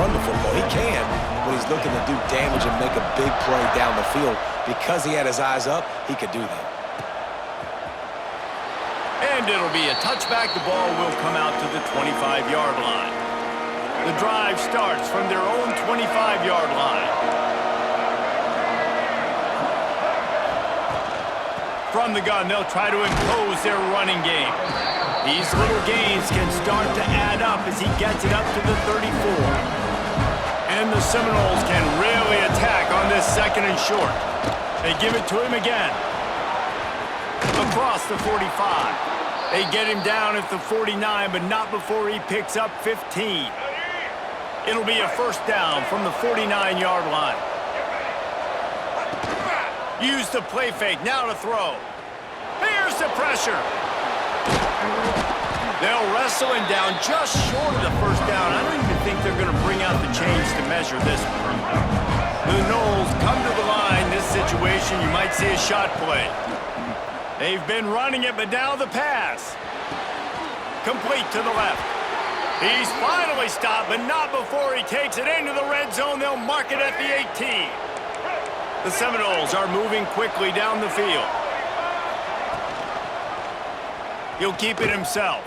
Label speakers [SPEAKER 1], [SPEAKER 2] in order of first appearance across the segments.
[SPEAKER 1] run the football. He can, but he's looking to do damage and make a big play down the field. Because he had his eyes up, he could do that.
[SPEAKER 2] And it'll be a touchback. The ball will come out to the 25-yard line. The drive starts from their own 25-yard line. From the gun, they'll try to impose their running game. These little gains can start to add up as he gets it up to the 34. And the Seminoles can really attack on this second and short. They give it to him again. Across the 45. They get him down at the 49, but not before he picks up 15. It'll be a first down from the 49-yard line. Use the play fake, now to throw. Here's the pressure. They'll wrestle him down just short of the first down. I don't even think they're going to bring out the chains to measure this one. The Noles come to the line. This situation, you might see a shot play. They've been running it, but now the pass. Complete to the left. He's finally stopped, but not before he takes it into the red zone. They'll mark it at the 18. The Seminoles are moving quickly down the field. He'll keep it himself.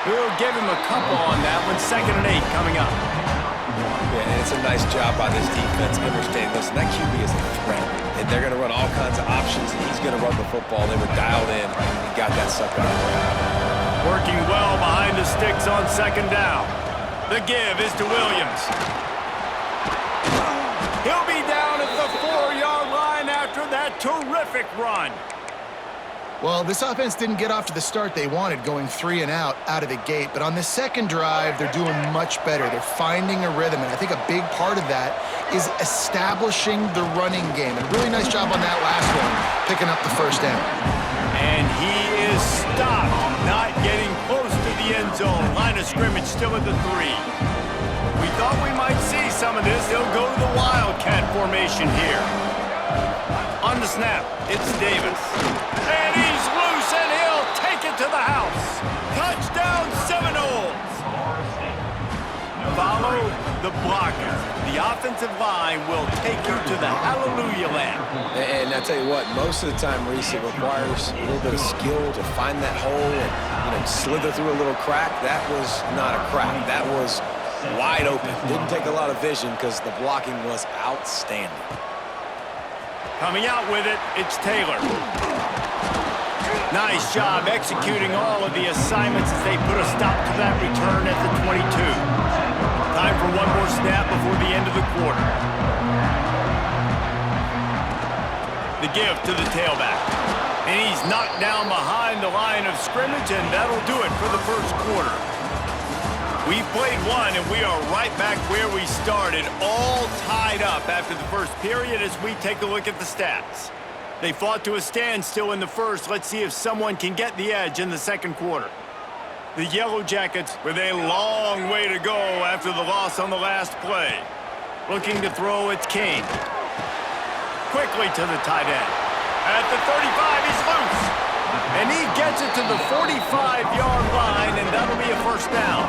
[SPEAKER 2] He'll give him a couple on that one. 2nd and 8 coming up.
[SPEAKER 1] Yeah, and it's a nice job by this defense understanding this. And that QB is a threat. And they're going to run all kinds of options, and he's going to run the football. They were dialed in and got that sucker out of there.
[SPEAKER 2] Working well behind the sticks on 2nd down. The give is to Williams. He'll be down at the 4-yard line after that terrific run.
[SPEAKER 3] Well, this offense didn't get off to the start they wanted, going 3 and out of the gate. But on the second drive, they're doing much better. They're finding a rhythm, and I think a big part of that is establishing the running game. And a really nice job on that last one, picking up the first down.
[SPEAKER 2] And he is stopped, not getting close to the end zone. Line of scrimmage still at the 3. We thought we might see some of this. They'll go to the Wildcat formation here. On the snap, it's Davis. And he's loose, and he'll take it to the house. Touchdown, Seminoles. Follow the blockers. The offensive line will take you to the hallelujah land.
[SPEAKER 1] And I tell you what, most of the time, Reese, it requires a little bit of skill to find that hole and slither through a little crack. That was not a crack. That was wide open. Didn't take a lot of vision because the blocking was outstanding.
[SPEAKER 2] Coming out with it, it's Taylor. Nice job executing all of the assignments as they put a stop to that return at the 22. Time for one more snap before the end of the quarter. The give to the tailback. And he's knocked down behind the line of scrimmage, and that'll do it for the first quarter. We've played one, and we are right back where we started, all tied up after the first period as we take a look at the stats. They fought to a standstill in the first. Let's see if someone can get the edge in the second quarter. The Yellow Jackets with a long way to go after the loss on the last play. Looking to throw, it's King. Quickly to the tight end. At the 35, he's loose. And he gets it to the 45-yard line, and that'll be a first down.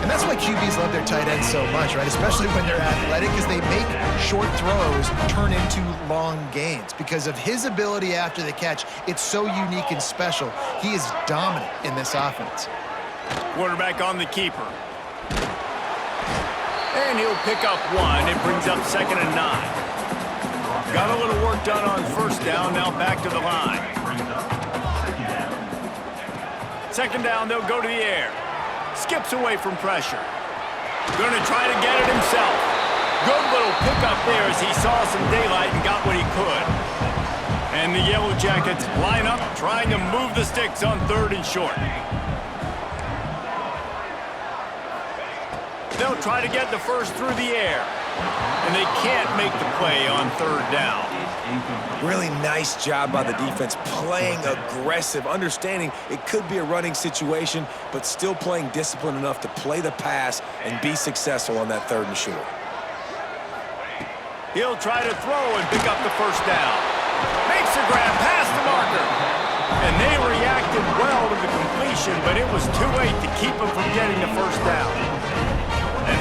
[SPEAKER 3] And that's why QBs love their tight ends so much, right? Especially when they're athletic, because they make short throws turn into long gains. Because of his ability after the catch, it's so unique and special. He is dominant in this offense.
[SPEAKER 2] Quarterback on the keeper. And he'll pick up one. It brings up 2nd and 9. Got a little work done on first down, now back to the line. 2nd down, they'll go to the air. Skips away from pressure. Going to try to get it himself. Good little pickup there as he saw some daylight and got what he could. And the Yellow Jackets line up, trying to move the sticks on 3rd and short. They'll try to get the first through the air. And they can't make the play on 3rd down.
[SPEAKER 1] Really nice job by the defense, playing aggressive, understanding it could be a running situation, but still playing disciplined enough to play the pass and be successful on that 3rd and short.
[SPEAKER 2] He'll try to throw and pick up the first down. Makes the grab past the marker. And they reacted well to the completion, but it was too late to keep him from getting the first down.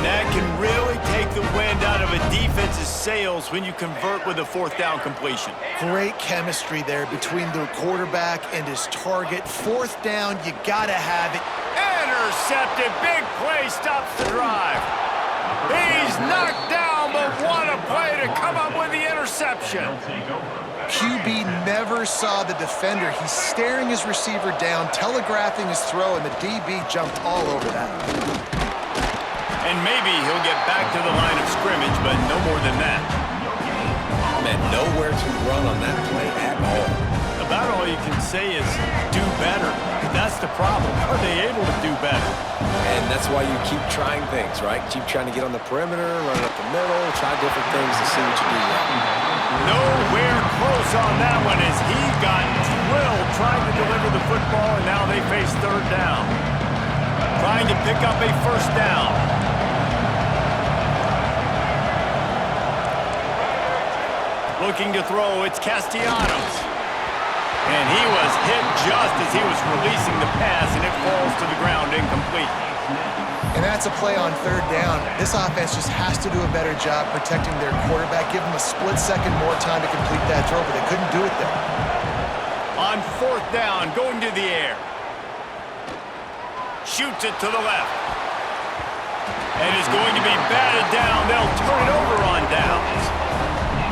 [SPEAKER 2] And that can really take the wind out of a defense's sails when you convert with a fourth down completion.
[SPEAKER 3] Great chemistry there between the quarterback and his target. Fourth down, you gotta have it.
[SPEAKER 2] Intercepted. Big play stops the drive. He's knocked down, but what a play to come up with the interception.
[SPEAKER 3] QB never saw the defender. He's staring his receiver down, telegraphing his throw, and the DB jumped all over that.
[SPEAKER 2] And maybe he'll get back to the line of scrimmage, but no more than that.
[SPEAKER 1] Man, nowhere to run on that play at all.
[SPEAKER 2] About all you can say is do better. That's the problem. Are they able to do better?
[SPEAKER 1] And that's why you keep trying things, right? Keep trying to get on the perimeter, run up the middle, try different things to see what you do well.
[SPEAKER 2] Nowhere close on that one as he got drilled trying to deliver the football, and now they face third down. Trying to pick up a first down. Looking to throw, it's Castellanos. And he was hit just as he was releasing the pass, and it falls to the ground incomplete.
[SPEAKER 3] And that's a play on third down. This offense just has to do a better job protecting their quarterback. Give him a split second more time to complete that throw, but they couldn't do it there.
[SPEAKER 2] On fourth down, going to the air. Shoots it to the left. And is going to be batted down. They'll turn it over on downs.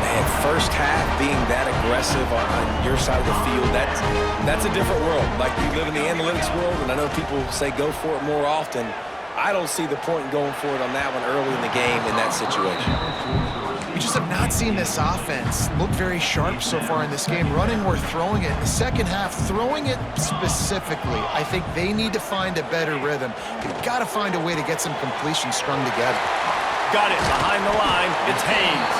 [SPEAKER 1] Man, first half being that aggressive on your side of the field, that's a different world. Like, you live in the analytics world, and I know people say go for it more often. I don't see the point in going for it on that one early in the game in that situation.
[SPEAKER 3] We just have not seen this offense look very sharp so far in this game, running or throwing it. In the second half, throwing it specifically, I think they need to find a better rhythm. They've got to find a way to get some completions strung together.
[SPEAKER 2] Got it behind the line. It's Haynes.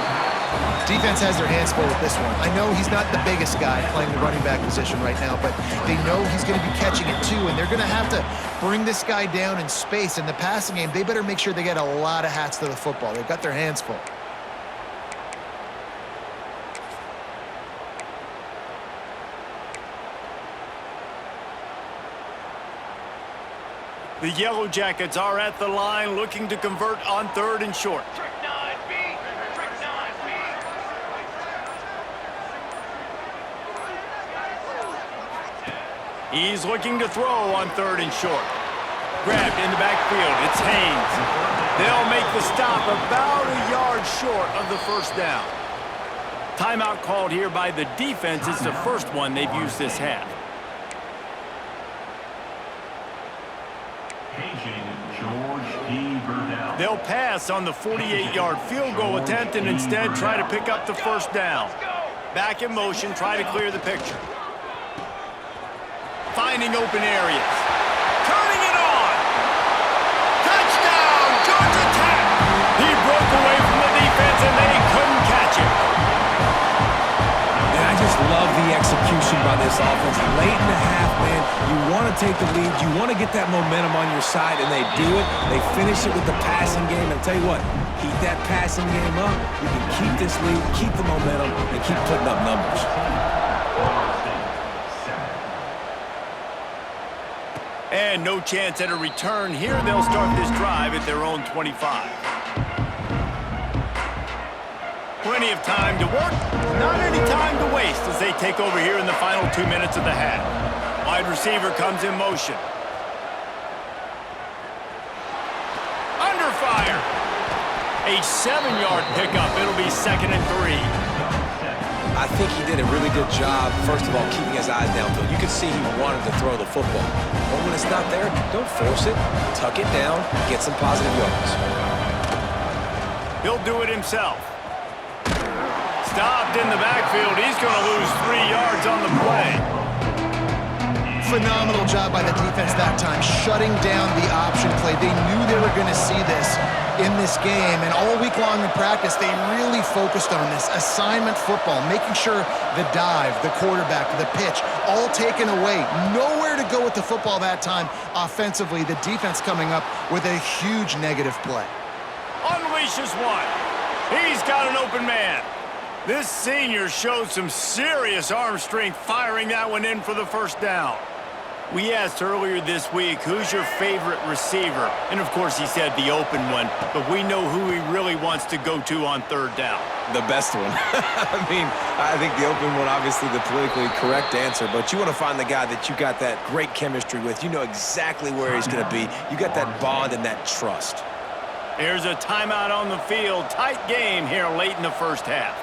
[SPEAKER 3] Defense has their hands full with this one. I know he's not the biggest guy playing the running back position right now, but they know he's going to be catching it too, and they're going to have to bring this guy down in space. In the passing game, they better make sure they get a lot of hats to the football. They've got their hands full.
[SPEAKER 2] The Yellow Jackets are at the line looking to convert on third and short. He's looking to throw on third and short. Grabbed in the backfield. It's Haynes. They'll make the stop about a yard short of the first down. Timeout called here by the defense. It's the first one they've used this half. They'll pass on the 48-yard field goal attempt and instead try to pick up the first down. Back in motion, try to clear the picture. Finding open areas. Turning it on. Touchdown, Georgia Tech. He broke away from the defense and they couldn't catch him.
[SPEAKER 1] And I just love the execution by this offense. Late in the half, man, you want to take the lead. You want to get that momentum on your side, and they do it. They finish it with the passing game. And I'll tell you what, keep that passing game up. You can keep this lead, keep the momentum, and keep putting up numbers.
[SPEAKER 2] And no chance at a return here. They'll start this drive at their own 25. Plenty of time to work, not any time to waste as they take over here in the final 2 minutes of the half. Wide receiver comes in motion. Under fire. A 7-yard pickup. It'll be 2nd and 3.
[SPEAKER 1] I think he did a really good job, first of all, keeping his eyes downfield. You could see he wanted to throw the football. But when it's not there, don't force it. Tuck it down, get some positive yards.
[SPEAKER 2] He'll do it himself. Stopped in the backfield. He's going to lose 3 yards on the play.
[SPEAKER 3] Phenomenal job by the defense that time, shutting down the option play. They knew they were going to see this in this game, and all week long in practice, they really focused on this assignment football, making sure the dive, the quarterback, the pitch, all taken away. Nowhere to go with the football that time offensively. The defense coming up with a huge negative play.
[SPEAKER 2] Unleashes one. He's got an open man. This senior showed some serious arm strength firing that one in for the first down. We asked earlier this week, who's your favorite receiver? And, of course, he said the open one, but we know who he really wants to go to on third down.
[SPEAKER 1] The best one. I mean, I think the open one, obviously the politically correct answer, but you want to find the guy that you got that great chemistry with. You know exactly where he's going to be. You got that bond and that trust.
[SPEAKER 2] Here's a timeout on the field. Tight game here late in the first half.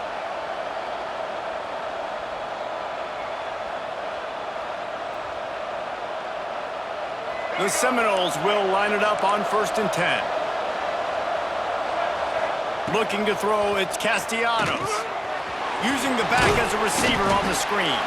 [SPEAKER 2] The Seminoles will line it up on 1st and 10. Looking to throw, it's Castellanos. Using the back as a receiver on the screen.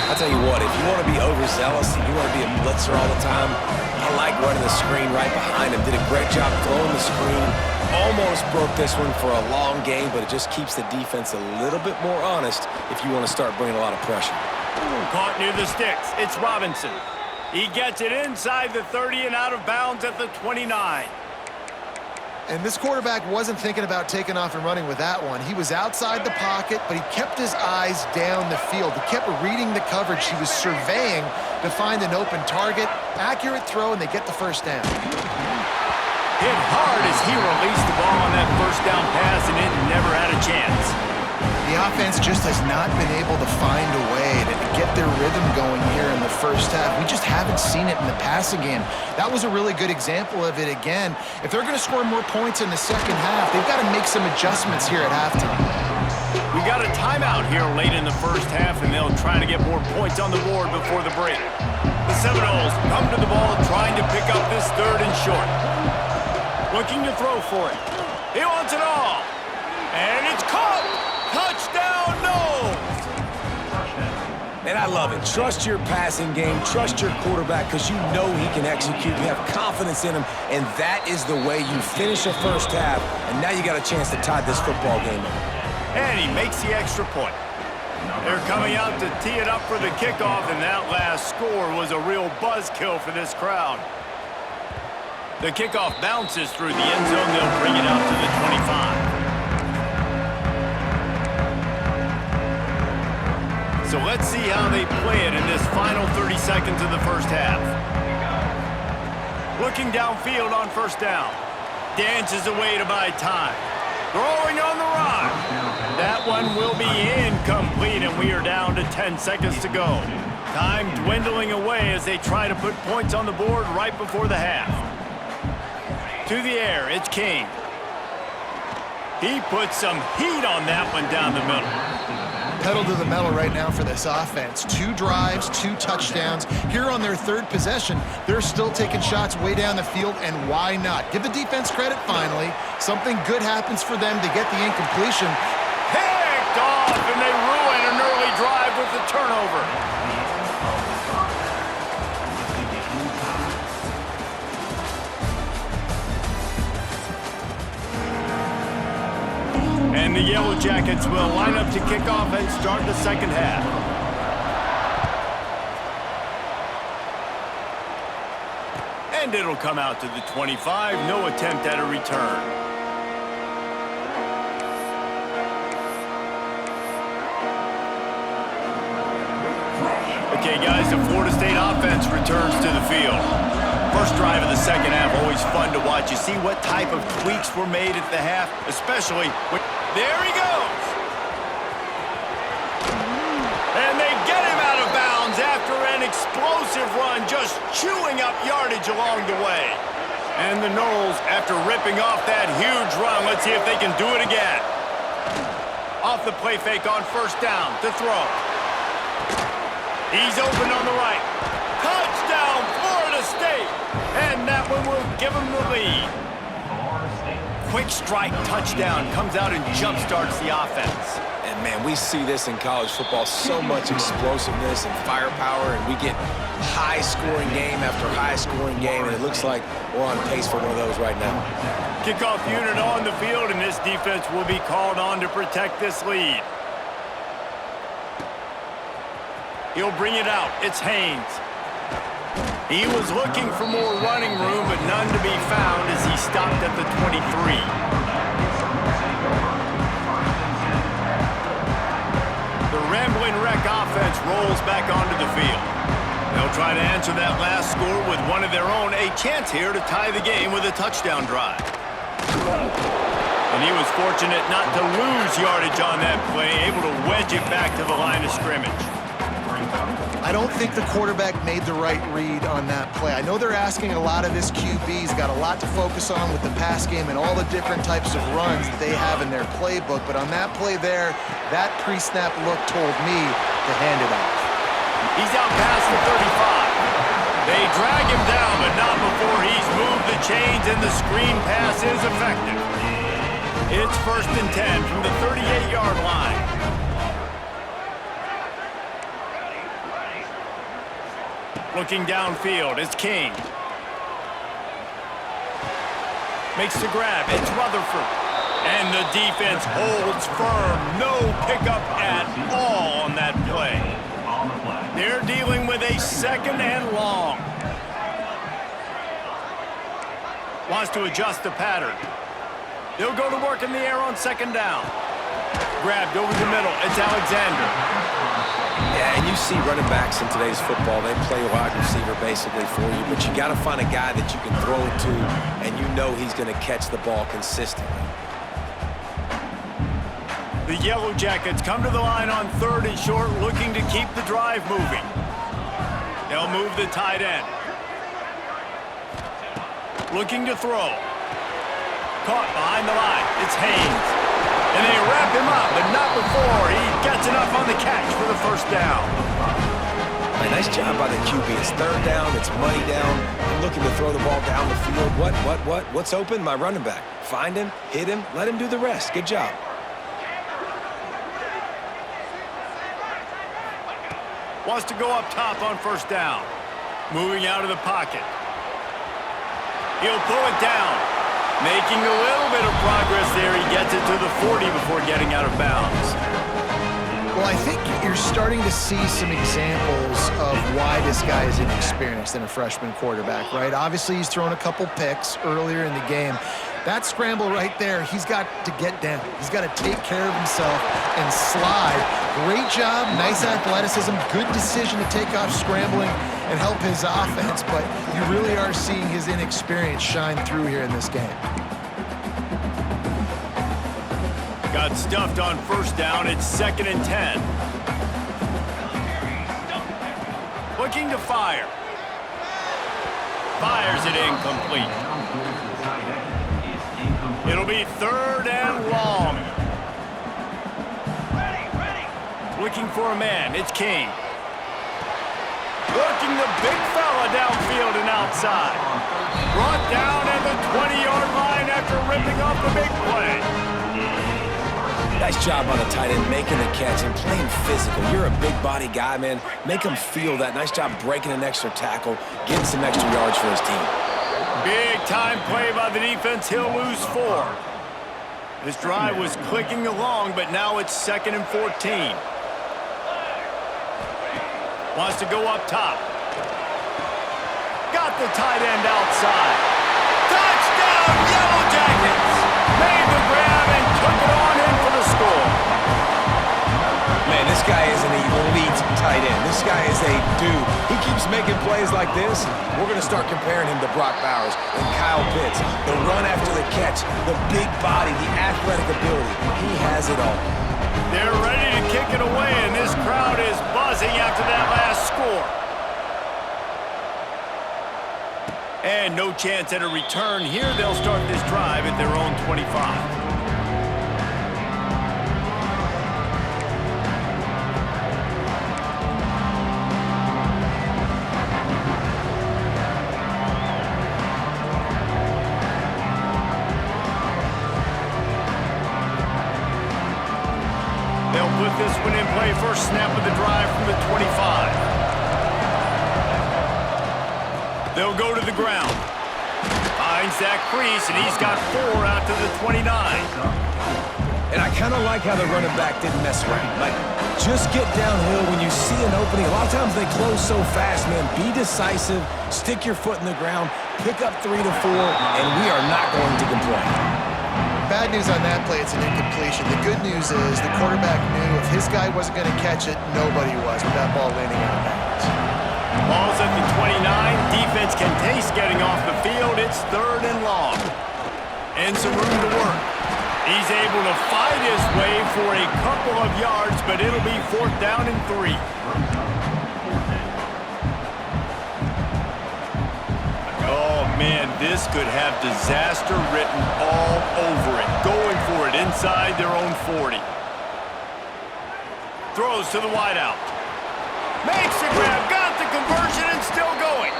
[SPEAKER 1] I'll tell you what, if you want to be overzealous and you want to be a blitzer all the time, I like running the screen right behind him. Did a great job throwing the screen. Almost broke this one for a long game, but it just keeps the defense a little bit more honest if you want to start bringing a lot of pressure.
[SPEAKER 2] Caught near the sticks. It's Robinson. He gets it inside the 30 and out of bounds at the 29.
[SPEAKER 3] And this quarterback wasn't thinking about taking off and running with that one. He was outside the pocket, but he kept his eyes down the field. He kept reading the coverage. He was surveying to find an open target. Accurate throw, and they get the first down.
[SPEAKER 2] Hit hard as he released the ball on that first down pass, and it never had a chance.
[SPEAKER 3] The offense just has not been able to find a way to get their rhythm going here in the first half. We just haven't seen it in the passing game. That was a really good example of it again. If they're going to score more points in the second half, they've got to make some adjustments here at halftime.
[SPEAKER 2] We got a timeout here late in the first half, and they'll try to get more points on the board before the break. The Seminoles come to the ball trying to pick up this 3rd and short. Looking to throw for it. He wants it all. And it's caught. Touchdown, Noles!
[SPEAKER 1] And I love it. Trust your passing game. Trust your quarterback because you know he can execute. You have confidence in him, and that is the way you finish a first half. And now you got a chance to tie this football game up.
[SPEAKER 2] And he makes the extra point. They're coming out to tee it up for the kickoff, and that last score was a real buzzkill for this crowd. The kickoff bounces through the end zone. They'll bring it out to the 25. So let's see how they play it in this final 30 seconds of the first half. Looking downfield on 1st down. Dances away to buy time. Throwing on the run. That one will be incomplete, and we are down to 10 seconds to go. Time dwindling away as they try to put points on the board right before the half. To the air, it's King. He puts some heat on that one down the middle.
[SPEAKER 3] Pedal to the metal right now for this offense. 2 drives, 2 touchdowns. Here on their 3rd possession, they're still taking shots way down the field, and why not? Give the defense credit finally. Something good happens for them to get the incompletion.
[SPEAKER 2] Picked off, and they ruin an early drive with the turnover. And the Yellow Jackets will line up to kick off and start the second half. And it'll come out to the 25. No attempt at a return. Okay, guys, the Florida State offense returns to the field. First drive of the second half, always fun to watch. You see what type of tweaks were made at the half, especially when... There he goes! And they get him out of bounds after an explosive run, just chewing up yardage along the way. And the Noles, after ripping off that huge run, let's see if they can do it again. Off the play fake on 1st down to throw. He's open on the right. Touchdown, Florida State! And that one will give him the lead. Quick strike touchdown comes out and jump-starts the offense.
[SPEAKER 1] And, man, we see this in college football, so much explosiveness and firepower, and we get high-scoring game after high-scoring game, and it looks like we're on pace for one of those right now.
[SPEAKER 2] Kickoff unit on the field, and this defense will be called on to protect this lead. He'll bring it out. It's Haynes. He was looking for more running room, but none to be found as he stopped at the 23. The Rambling Wreck offense rolls back onto the field. They'll try to answer that last score with one of their own. A chance here to tie the game with a touchdown drive. And he was fortunate not to lose yardage on that play, able to wedge it back to the line of scrimmage.
[SPEAKER 3] I don't think the quarterback made the right read on that play. I know they're asking a lot of this QB. He's got a lot to focus on with the pass game and all the different types of runs that they have in their playbook. But on that play there, that pre-snap look told me to hand it off.
[SPEAKER 2] He's out past the 35. They drag him down, but not before he's moved the chains, and the screen pass is effective. It's 1st and 10 from the 38-yard line. Looking downfield, it's King. Makes the grab, it's Rutherford. And the defense holds firm. No pickup at all on that play. They're dealing with a 2nd and long. Wants to adjust the pattern. They'll go to work in the air on 2nd down. Grabbed over the middle. It's Alexander.
[SPEAKER 1] Yeah, and you see running backs in today's football, they play wide receiver basically for you, but you got to find a guy that you can throw it to, and you know he's going to catch the ball consistently.
[SPEAKER 2] The Yellow Jackets come to the line on 3rd and short, looking to keep the drive moving. They'll move the tight end. Looking to throw. Caught behind the line. It's Haynes. And they wrap him up, but not before he gets enough on the catch for the 1st down.
[SPEAKER 1] A nice job by the QB. It's 3rd down. It's money down. I'm looking to throw the ball down the field. What? What's open? My running back. Find him, hit him, let him do the rest. Good job.
[SPEAKER 2] Wants to go up top on 1st down. Moving out of the pocket. He'll pull it down. Making a little bit of progress there. He gets it to the 40 before getting out of bounds.
[SPEAKER 3] Well, I think you're starting to see some examples of why this guy is inexperienced in a freshman quarterback, right? Obviously, he's thrown a couple picks earlier in the game. That scramble right there, he's got to get down. He's got to take care of himself and slide. Great job, nice athleticism, good decision to take off scrambling and help his offense, but you really are seeing his inexperience shine through here in this game.
[SPEAKER 2] Got stuffed on 1st down. It's 2nd and 10. Looking to fire. Fires it incomplete. It'll be 3rd and long. Looking for a man. It's King. Working the big fella downfield and outside. Brought down at the 20-yard line after ripping off the big play.
[SPEAKER 1] Nice job on the tight end making the catch and playing physical. You're a big body guy, man. Make him feel that. Nice job breaking an extra tackle, getting some extra yards for his team.
[SPEAKER 2] Big time play by the defense. He'll lose 4. This drive was clicking along, but now it's 2nd and 14. Wants to go up top. Got the tight end outside. Touchdown, Yellow Jackets! Made the grab and took it on in for the score.
[SPEAKER 1] Man, this guy is an elite tight end. This guy is a dude. He keeps making plays like this. We're going to start comparing him to Brock Bowers and Kyle Pitts. The run after the catch, the big body, the athletic ability. He has it all.
[SPEAKER 2] They're ready to kick it away, and this crowd is buzzing after that last score. And no chance at a return here. They'll start this drive at their own 25. Put this one in play. 1st snap of the drive from the 25. They'll go to the ground. Finds that crease, and he's got 4 out to the 29.
[SPEAKER 1] And I kind of like how the running back didn't mess around. Like, just get downhill when you see an opening. A lot of times they close so fast, man. Be decisive, stick your foot in the ground, pick up 3 to 4, and we are not going to complain.
[SPEAKER 3] Bad news on that play, it's an incompletion. The good news is the quarterback knew if his guy wasn't going to catch it, nobody was with that ball landing out of bounds.
[SPEAKER 2] Ball's at the 29. Defense can taste getting off the field. It's 3rd and long. And some room to work. He's able to fight his way for a couple of yards, but it'll be 4th down and 3. Oh, man, this could have disaster written all over it. Going for it inside their own 40. Throws to the wideout. Makes the grab, got the conversion, and still going.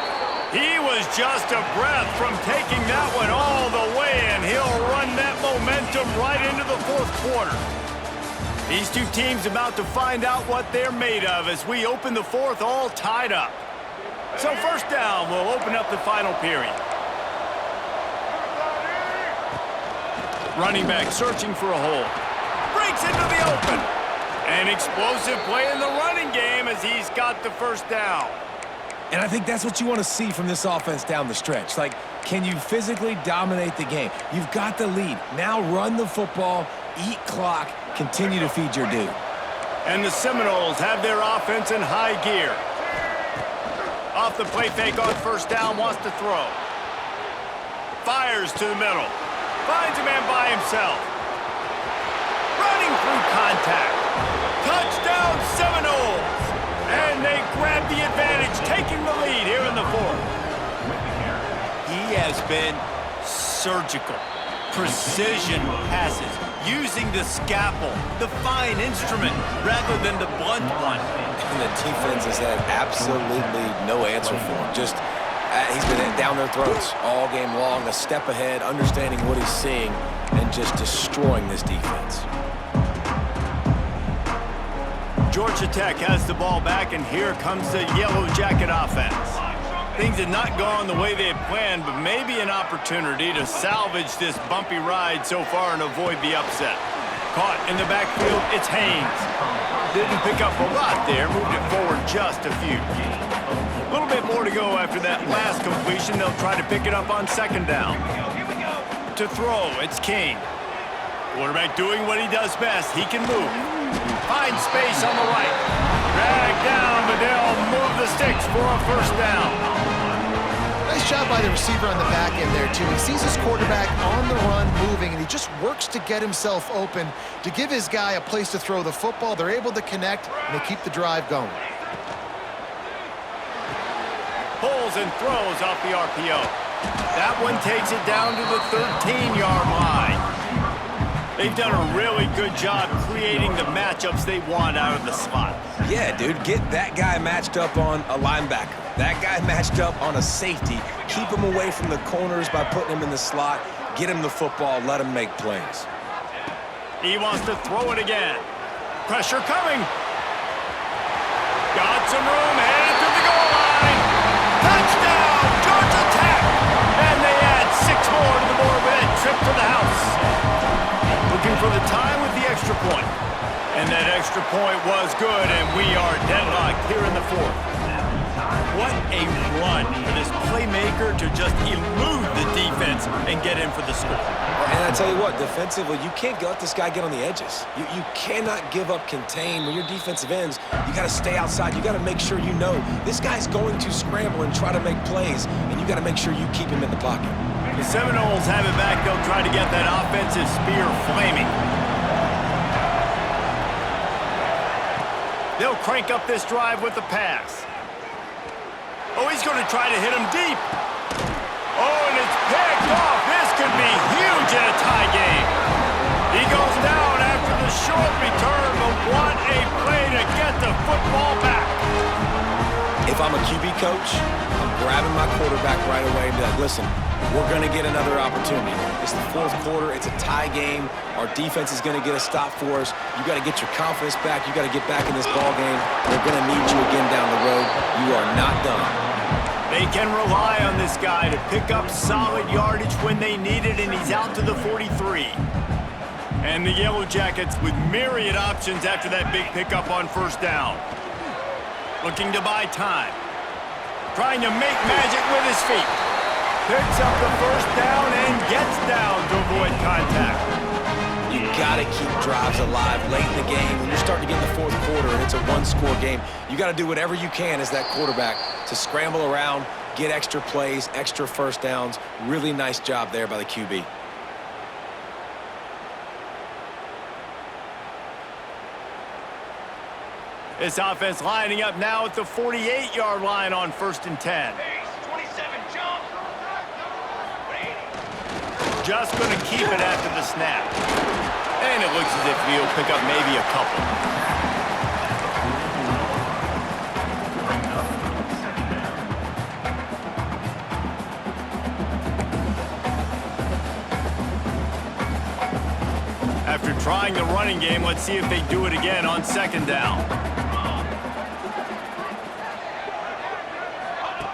[SPEAKER 2] He was just a breath from taking that one all the way, and he'll run that momentum right into the 4th quarter. These two teams about to find out what they're made of as we open the 4th all tied up. So 1st down will open up the final period. Running back searching for a hole. Breaks into the open. An explosive play in the running game as he's got the 1st down.
[SPEAKER 1] And I think that's what you want to see from this offense down the stretch. Like, can you physically dominate the game? You've got the lead. Now run the football, eat clock, continue to feed your dude.
[SPEAKER 2] And the Seminoles have their offense in high gear. Off the play fake on 1st down, wants to throw. Fires to the middle. Finds a man by himself. Running through contact. Touchdown Seminoles! And they grab the advantage, taking the lead here in the 4th. He has been surgical. Precision passes, using the scalpel, the fine instrument, rather than the blunt one.
[SPEAKER 1] And the defense has had absolutely no answer for him. Just, he's been down their throats all game long, a step ahead, understanding what he's seeing, and just destroying this defense.
[SPEAKER 2] Georgia Tech has the ball back, and here comes the Yellow Jacket offense. Things had not gone the way they had planned, but maybe an opportunity to salvage this bumpy ride so far and avoid the upset. Caught in the backfield, it's Haynes. Didn't pick up a lot there, moved it forward just a few. A little bit more to go after that last completion. They'll try to pick it up on 2nd down. To throw, it's King. Quarterback doing what he does best. He can move. Finds space on the right. Drag down, but they'll move the sticks for a 1st down.
[SPEAKER 3] Nice job by the receiver on the back end there, too. He sees his quarterback on the run moving, and he just works to get himself open to give his guy a place to throw the football. They're able to connect, and they keep the drive going.
[SPEAKER 2] Pulls and throws off the RPO. That one takes it down to the 13-yard line. They've done a really good job creating the matchups they want out of the slot.
[SPEAKER 1] Yeah, dude, get that guy matched up on a linebacker. That guy matched up on a safety. Keep him away from the corners by putting him in the slot. Get him the football, let him make plays.
[SPEAKER 2] He wants to throw it again. Pressure coming. Got some room, headed to the goal line. Touchdown, Georgia Tech! And they add 6 more to the board with a trip to the house. Looking for the time with the extra point. And that extra point was good, and we are deadlocked here in the 4th. What a run for this playmaker to just elude the defense and get in for the score.
[SPEAKER 1] And I tell you what, defensively, you can't let this guy get on the edges. You cannot give up contain. When you're defensive ends, you got to stay outside. You got to make sure you know this guy's going to scramble and try to make plays, and you got to make sure you keep him in the pocket.
[SPEAKER 2] The Seminoles have it back. They'll try to get that offensive spear flaming. They'll crank up this drive with the pass. Oh, he's going to try to hit him deep. Oh, and it's picked off. This could be huge in a tie game. He goes down after the short return, but what a play to get the football back.
[SPEAKER 1] If I'm a QB coach, I'm grabbing my quarterback right away and be like, listen, we're going to get another opportunity. It's the 4th quarter. It's a tie game. Our defense is going to get a stop for us. You got to get your confidence back. You got to get back in this ball game. We're going to need you again down the road. You are not done.
[SPEAKER 2] They can rely on this guy to pick up solid yardage when they need it, and he's out to the 43. And the Yellow Jackets with myriad options after that big pickup on 1st down. Looking to buy time. Trying to make magic with his feet. Picks up the 1st down and gets down to avoid contact.
[SPEAKER 1] You got to keep drives alive late in the game. When you're starting to get in the fourth quarter and it's a one-score game, you got to do whatever you can as that quarterback to scramble around, get extra plays, extra first downs. Really nice job there by the QB.
[SPEAKER 2] This offense lining up now at the 48-yard line on 1st and 10. Just going to keep it after the snap. And it looks as if he'll pick up maybe a couple. After trying the running game, let's see if they do it again on 2nd down.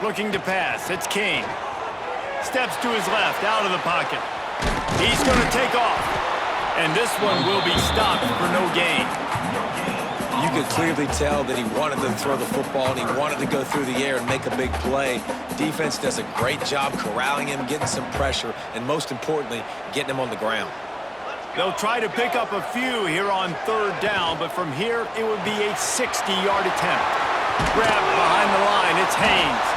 [SPEAKER 2] Looking to pass, it's King. Steps to his left, out of the pocket. He's going to take off. And this one will be stopped for no gain.
[SPEAKER 1] You could clearly tell that he wanted to throw the football and he wanted to go through the air and make a big play. Defense does a great job corralling him, getting some pressure, and most importantly, getting him on the ground.
[SPEAKER 2] They'll try to pick up a few here on 3rd down, but from here, it would be a 60-yard attempt. Grabbed behind the line, it's Haynes.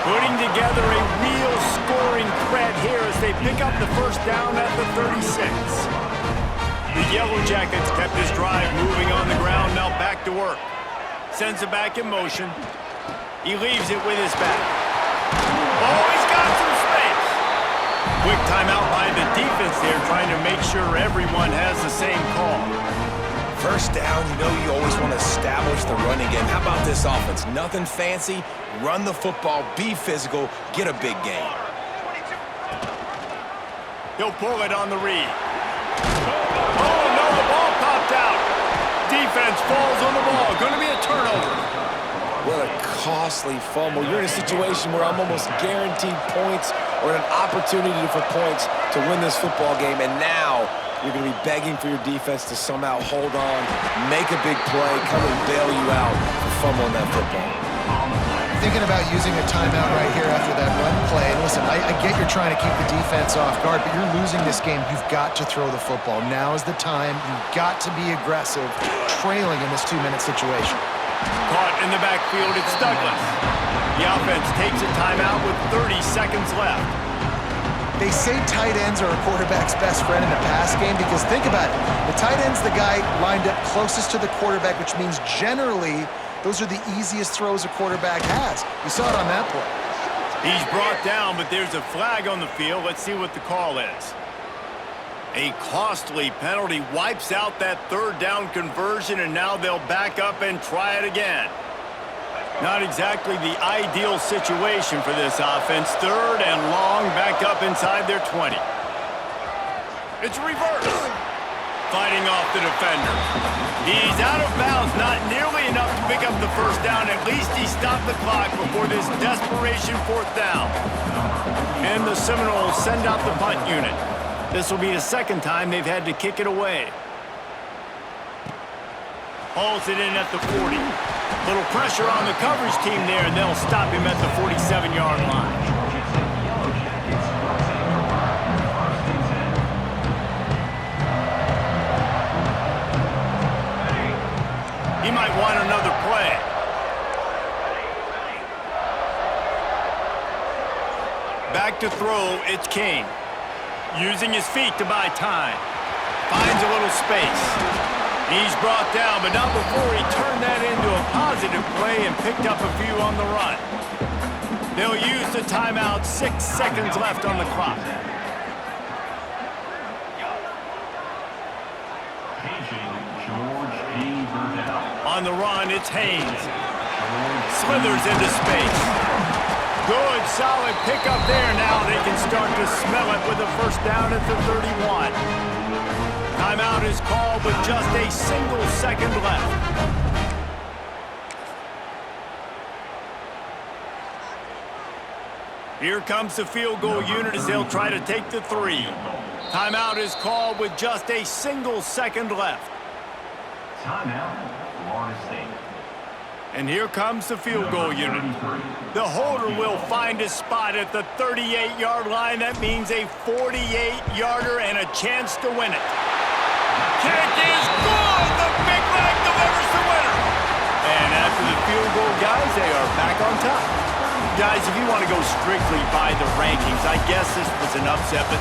[SPEAKER 2] Putting together a real scoring threat here as they pick up the 1st down at the 36. The Yellow Jackets kept this drive moving on the ground, now back to work. Sends it back in motion. He leaves it with his back. Oh, he's got some space. Quick timeout by the defense there, trying to make sure everyone has the same call.
[SPEAKER 1] 1st down, you know you always want to establish the running game. How about this offense? Nothing fancy. Run the football, be physical, get a big gain.
[SPEAKER 2] He'll pull it on the read. Oh, no, the ball popped out. Defense falls on the ball. Going to be a turnover.
[SPEAKER 1] What a costly fumble. You're in a situation where I'm almost guaranteed points or an opportunity for points to win this football game, and now you're going to be begging for your defense to somehow hold on, make a big play, come and bail you out for fumbling that football.
[SPEAKER 3] Thinking about using a timeout right here after that run play. And listen, I get you're trying to keep the defense off guard, but you're losing this game. You've got to throw the football. Now is the time. You've got to be aggressive, trailing in this 2-minute situation.
[SPEAKER 2] Caught in the backfield, it's Douglas. The offense takes a timeout with 30 seconds left.
[SPEAKER 3] They say tight ends are a quarterback's best friend in the pass game because think about it. The tight end's the guy lined up closest to the quarterback, which means generally those are the easiest throws a quarterback has. You saw it on that play.
[SPEAKER 2] He's brought down, but there's a flag on the field. Let's see what the call is. A costly penalty wipes out that 3rd down conversion, and now they'll back up and try it again. Not exactly the ideal situation for this offense. 3rd and long, back up inside their 20. It's reverse. Fighting off the defender. He's out of bounds, not nearly enough to pick up the 1st down. At least he stopped the clock before this desperation 4th down. And the Seminoles send out the punt unit. This will be the 2nd time they've had to kick it away. Hauls it in at the 40. Little pressure on the coverage team there, and they'll stop him at the 47-yard line. He might want another play. Back to throw, it's King. Using his feet to buy time. Finds a little space. He's brought down, but not before he turned that into a positive play and picked up a few on the run. They'll use the timeout, 6 seconds left on the clock. On the run, it's Haynes. Slithers into space. Good, solid pickup there. Now they can start to smell it with a 1st down at the 31. Timeout is called with just a single second left. Here comes the field goal unit as they'll try to take the 3. Timeout is called with just a single second left.
[SPEAKER 4] Timeout, Florida State.
[SPEAKER 2] And here comes the field goal unit. The holder will find a spot at the 38-yard line. That means a 48-yarder and a chance to win it. Kick is good. The big leg delivers the winner. And after the field goal, guys, they are back on top. Guys, if you want to go strictly by the rankings, I guess this was an upset, but